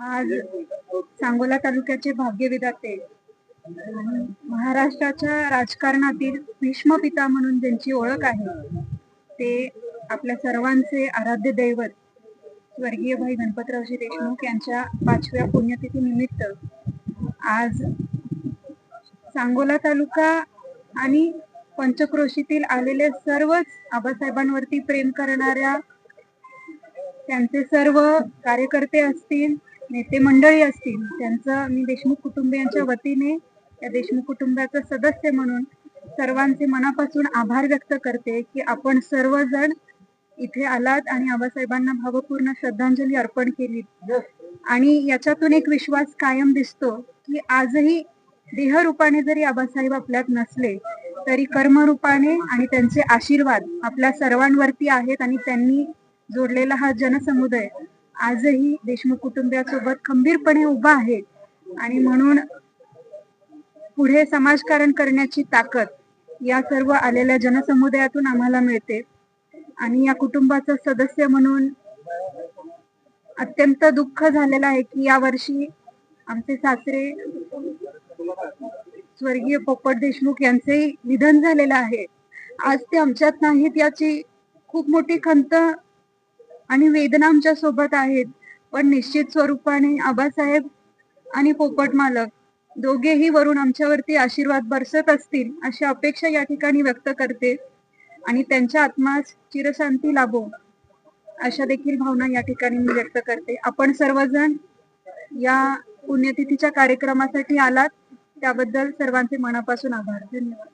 आज सांगोला तालुक्याचे भाग्यविधाते आणि महाराष्ट्राच्या राजकारणातील भीष्म पिता म्हणून ज्यांची ओळख आहे ते आपल्या सर्वांचे आराध्य दैवत स्वर्गीय भाई गणपतरावजी देशमुख यांच्या 5व्या पुण्यतिथी निमित्त आज सांगोला तालुका आणि पंचक्रोशीतील आलेले सर्वच आबासाहेबांवरती प्रेम करणाऱ्या त्यांचे सर्व कार्यकर्ते असतील, नेते मंडळी असतील, त्यांचं मी देशमुख कुटुंबियांच्या वतीने त्या देशमुख कुटुंबाचा सदस्य म्हणून सर्वांचे मनापासून आभार व्यक्त करते की आपण सर्वजण इथे आलात आणि आबासाहेबांना भावपूर्ण श्रद्धांजली अर्पण केली. आणि याच्यातून एक विश्वास कायम दिसतो की आजही देहरूपाने जरी आबासाहेब आपल्यात नसले तरी कर्मरूपाने आणि त्यांचे आशीर्वाद आपल्या सर्वांवरती आहेत आणि त्यांनी जोडलेला हा जनसमुदाय आजही देशमुख कुटुंबियासोबत खंबीरपणे उभा आहे. आणि म्हणून पुढे समाजकारण करण्याची ताकद या सर्व आलेल्या जनसमुदायातून आम्हाला मिळते. आणि या कुटुंबाचा सदस्य म्हणून अत्यंत दुःख झालेलं आहे की यावर्षी आमचे सासरे स्वर्गीय पोपट देशमुख यांचे निधन झालेलं आहे. आज ते आमच्यात नाहीत याची खूप मोठी खंत आणि वेदना आमच्या सोबत आहेत. पण निश्चित स्वरूपाने आबासाहेब आणि पोपट मालक दोघेही वरून आमच्यावरती आशीर्वाद बरसत असतील अशी अपेक्षा या ठिकाणी व्यक्त करते. आणि त्यांच्या आत्म्यास चिरशांती लाभो अशा देखील भावना या ठिकाणी मी व्यक्त करते. आपण सर्वजण या पुण्यतिथीच्या कार्यक्रमासाठी आलात त्याबद्दल सर्वांचे मनापासून आभार. धन्यवाद.